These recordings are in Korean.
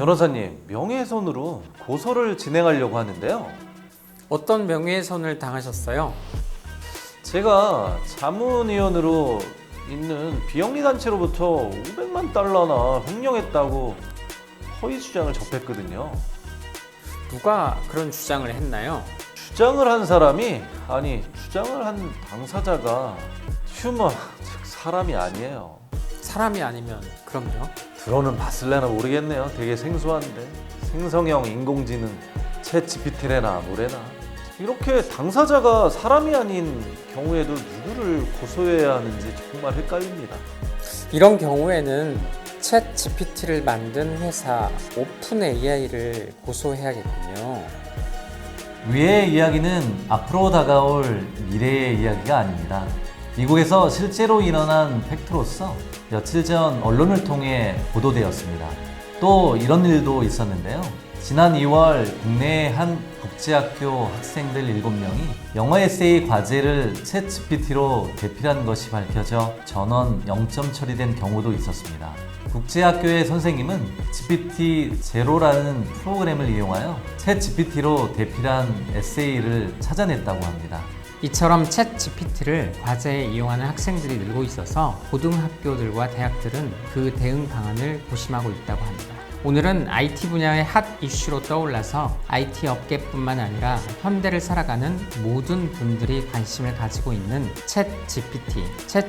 변호사님, 명예훼손으로 고소를 진행하려고 하는데요. 어떤 명예훼손을 당하셨어요? 제가 자문위원으로 있는 비영리 단체로부터 500만 달러나 횡령했다고 허위 주장을 접했거든요. 누가 그런 주장을 했나요? 주장을 한 사람이 주장을 한 당사자가 휴먼, 즉 사람이 아니에요. 사람이 아니면 그럼요. 들어는 봤을래나 모르겠네요. 되게 생소한데 생성형 인공지능 챗 GPT래나 뭐래나. 이렇게 당사자가 사람이 아닌 경우에도 누구를 고소해야 하는지 정말 헷갈립니다. 이런 경우에는 챗 GPT를 만든 회사 오픈 AI를 고소해야겠군요. 위의 이야기는 앞으로 다가올 미래의 이야기가 아닙니다. 미국에서 실제로 일어난 팩트로서 며칠 전 언론을 통해 보도되었습니다. 또 이런 일도 있었는데요. 지난 2월 국내의 한 국제학교 학생들 7명이 영어 에세이 과제를 챗 GPT로 대필한 것이 밝혀져 전원 0점 처리된 경우도 있었습니다. 국제학교의 선생님은 GPT 제로라는 프로그램을 이용하여 챗 GPT로 대필한 에세이를 찾아냈다고 합니다. 이처럼 챗 GPT를 과제에 이용하는 학생들이 늘고 있어서 고등학교들과 대학들은 그 대응 방안을 고심하고 있다고 합니다. 오늘은 IT 분야의 핫 이슈로 떠올라서 IT 업계뿐만 아니라 현대를 살아가는 모든 분들이 관심을 가지고 있는 챗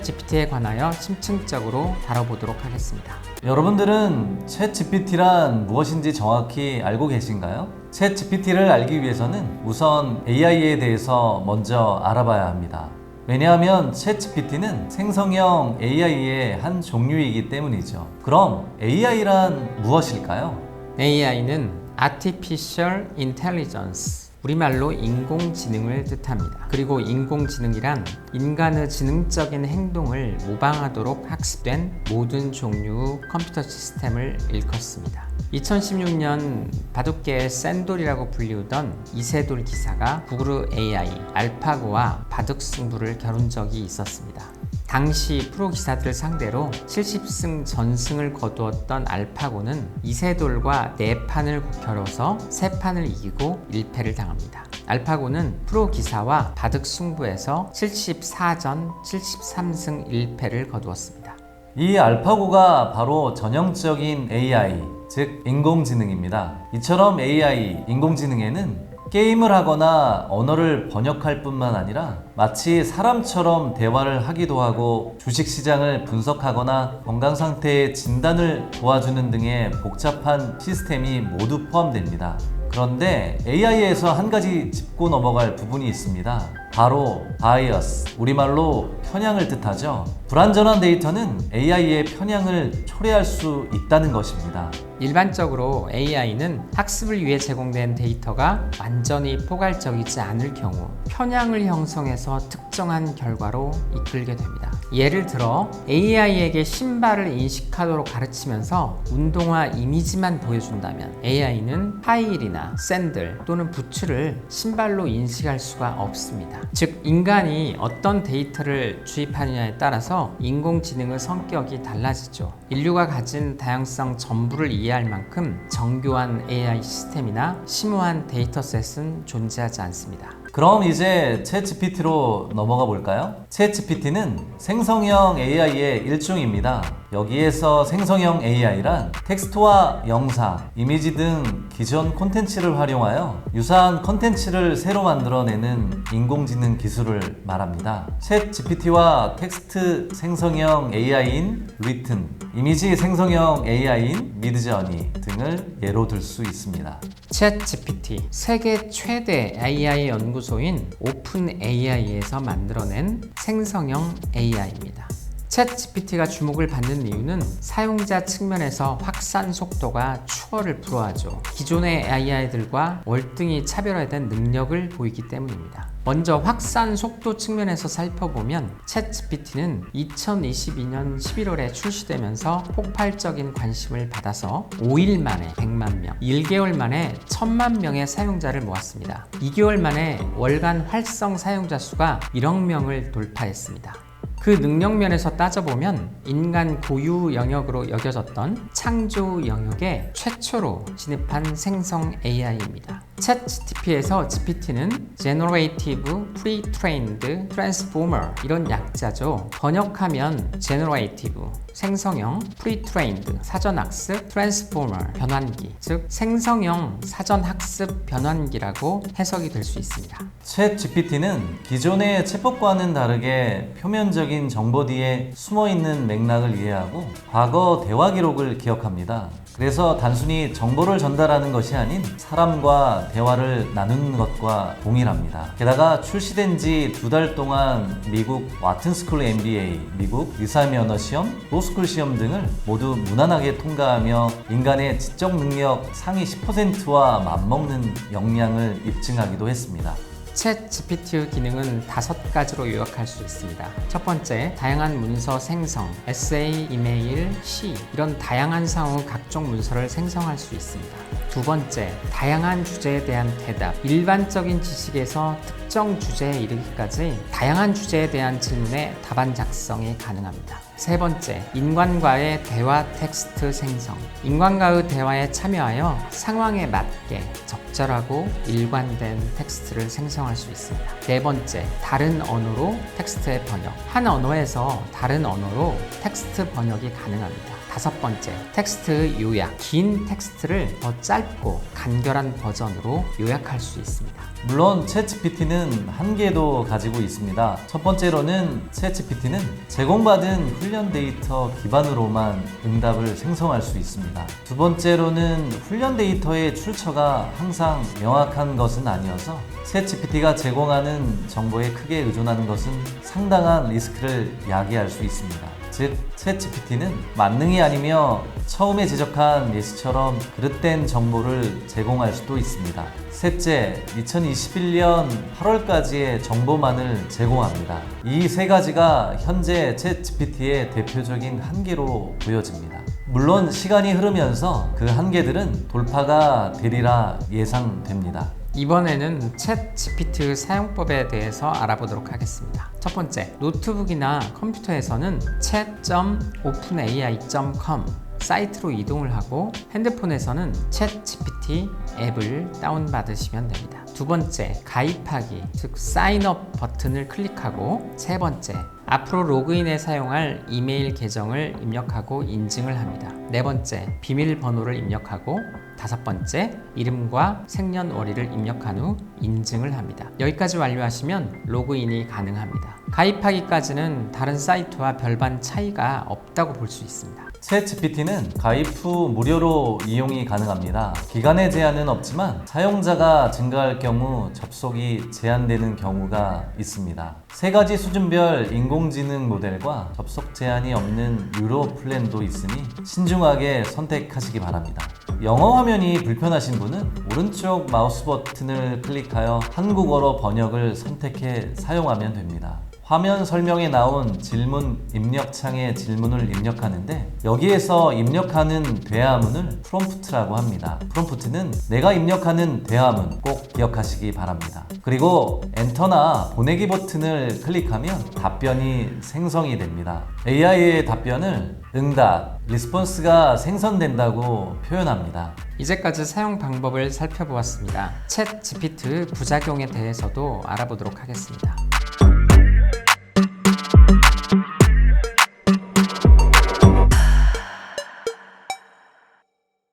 GPT에 관하여 심층적으로 다뤄보도록 하겠습니다. 여러분들은 챗 GPT란 무엇인지 정확히 알고 계신가요? 챗 GPT를 알기 위해서는 우선 AI에 대해서 먼저 알아봐야 합니다. 왜냐하면 챗 GPT는 생성형 AI의 한 종류이기 때문이죠. 그럼 AI란 무엇일까요? AI는 Artificial Intelligence, 우리말로 인공지능을 뜻합니다. 그리고 인공지능이란 인간의 지능적인 행동을 모방하도록 학습된 모든 종류의 컴퓨터 시스템을 일컫습니다. 2016년 바둑계의 샌돌이라고 불리우던 이세돌 기사가 구글 AI 알파고와 바둑 승부를 겨룬 적이 있었습니다. 당시 프로 기사들을 상대로 70승 전승을 거두었던 알파고는 이세돌과 4판을 겨뤄서 3판을 이기고 1패를 당합니다. 알파고는 프로 기사와 바둑 승부에서 74전 73승 1패를 거두었습니다. 이 알파고가 바로 전형적인 AI, 즉 인공지능입니다. 이처럼 AI, 인공지능에는 게임을 하거나 언어를 번역할 뿐만 아니라 마치 사람처럼 대화를 하기도 하고 주식시장을 분석하거나 건강상태의 진단을 도와주는 등의 복잡한 시스템이 모두 포함됩니다. 그런데 AI에서 한 가지 짚고 넘어갈 부분이 있습니다. 바로 바이어스, 우리말로 편향을 뜻하죠. 불완전한 데이터는 AI의 편향을 초래할 수 있다는 것입니다. 일반적으로 AI는 학습을 위해 제공된 데이터가 완전히 포괄적이지 않을 경우 편향을 형성해서 특정한 결과로 이끌게 됩니다. 예를 들어 AI에게 신발을 인식하도록 가르치면서 운동화 이미지만 보여준다면 AI는 파일이나 샌들 또는 부츠를 신발로 인식할 수가 없습니다. 즉 인간이 어떤 데이터를 주입하느냐에 따라서 인공지능의 성격이 달라지죠. 인류가 가진 다양성 전부를 이해할 만큼 정교한 AI 시스템이나 심오한 데이터셋은 존재하지 않습니다. 그럼 이제 챗 GPT로 넘어가 볼까요? 챗 GPT는 생성형 AI의 일종입니다. 여기에서 생성형 AI란 텍스트와 영상, 이미지 등 기존 콘텐츠를 활용하여 유사한 콘텐츠를 새로 만들어내는 인공지능 기술을 말합니다. 챗 GPT와 텍스트 생성형 AI인 리튼, 이미지 생성형 AI인 미드저니 등을 예로 들 수 있습니다. 챗 GPT, 세계 최대 AI 연구소인 오픈 AI에서 만들어낸 생성형 AI입니다. 챗 GPT가 주목을 받는 이유는 사용자 측면에서 확산 속도가 추월을 불허하죠. 기존의 AI들과 월등히 차별화된 능력을 보이기 때문입니다. 먼저 확산 속도 측면에서 살펴보면 챗 GPT는 2022년 11월에 출시되면서 폭발적인 관심을 받아서 5일 만에 100만 명, 1개월 만에 1000만 명의 사용자를 모았습니다. 2개월 만에 월간 활성 사용자 수가 1억 명을 돌파했습니다. 그 능력 면에서 따져보면 인간 고유 영역으로 여겨졌던 창조 영역에 최초로 진입한 생성 AI입니다. 챗GPT에서 GPT는 Generative Pre-trained Transformer 이런 약자죠. 번역하면 Generative 생성형, Pre-trained 사전학습, Transformer 변환기, 즉 생성형 사전학습 변환기라고 해석이 될 수 있습니다. 챗 GPT는 기존의 챗봇과는 다르게 표면적인 정보 뒤에 숨어있는 맥락을 이해하고 과거 대화 기록을 기억합니다. 그래서 단순히 정보를 전달하는 것이 아닌 사람과 대화를 나누는 것과 동일합니다. 게다가 출시된 지 2달 동안 미국 와튼스쿨 MBA, 미국 의사의 언어 시험, 로스쿨 시험 등을 모두 무난하게 통과하며 인간의 지적 능력 상위 10%와 맞먹는 역량을 입증하기도 했습니다. 챗 GPT 기능은 5가지로 요약할 수 있습니다. 첫 번째, 다양한 문서 생성, 에세이, 이메일, 시 이런 다양한 상호 각종 문서를 생성할 수 있습니다. 두 번째, 다양한 주제에 대한 대답, 일반적인 지식에서 특정 주제에 이르기까지 다양한 주제에 대한 질문에 답안 작성이 가능합니다. 세 번째, 인간과의 대화 텍스트 생성. 인간과의 대화에 참여하여 상황에 맞게 적절하고 일관된 텍스트를 생성할 수 있습니다. 네 번째, 다른 언어로 텍스트의 번역. 한 언어에서 다른 언어로 텍스트 번역이 가능합니다. 다섯 번째, 텍스트 요약. 긴 텍스트를 더 짧고 간결한 버전으로 요약할 수 있습니다. 물론 챗GPT는 한계도 가지고 있습니다. 첫 번째로는 챗GPT는 제공받은 훈련 데이터 기반으로만 응답을 생성할 수 있습니다. 두 번째로는 훈련 데이터의 출처가 항상 명확한 것은 아니어서 챗GPT가 제공하는 정보에 크게 의존하는 것은 상당한 리스크를 야기할 수 있습니다. 즉, 챗GPT는 만능이 아니며 처음에 지적한 예시처럼 그릇된 정보를 제공할 수도 있습니다. 셋째, 2021년 8월까지의 정보만을 제공합니다. 이 세 가지가 현재 챗GPT의 대표적인 한계로 보여집니다. 물론 시간이 흐르면서 그 한계들은 돌파가 되리라 예상됩니다. 이번에는 챗 GPT 사용법에 대해서 알아보도록 하겠습니다. 첫 번째, 노트북이나 컴퓨터에서는 chat.openai.com 사이트로 이동을 하고 핸드폰에서는 챗 GPT 앱을 다운받으시면 됩니다. 두 번째, 가입하기, 즉 사인업 버튼을 클릭하고 세 번째, 앞으로 로그인에 사용할 이메일 계정을 입력하고 인증을 합니다. 네 번째, 비밀번호를 입력하고 다섯 번째, 이름과 생년월일을 입력한 후 인증을 합니다. 여기까지 완료하시면 로그인이 가능합니다. 가입하기까지는 다른 사이트와 별반 차이가 없다고 볼 수 있습니다. 챗GPT는 가입 후 무료로 이용이 가능합니다. 기간의 제한은 없지만 사용자가 증가할 경우 접속이 제한되는 경우가 있습니다. 세 가지 수준별 인공지능 모델과 접속 제한이 없는 유료 플랜도 있으니 신중하게 선택하시기 바랍니다. 영어 화면이 불편하신 분은 오른쪽 마우스 버튼을 클릭하여 한국어로 번역을 선택해 사용하면 됩니다. 화면 설명에 나온 질문 입력창에 질문을 입력하는데 여기에서 입력하는 대화문을 프롬프트라고 합니다. 프롬프트는 내가 입력하는 대화문 꼭 기억하시기 바랍니다. 그리고 엔터나 보내기 버튼을 클릭하면 답변이 생성이 됩니다. AI의 답변을 응답, 리스폰스가 생성된다고 표현합니다. 이제까지 사용 방법을 살펴보았습니다. 챗 GPT 부작용에 대해서도 알아보도록 하겠습니다.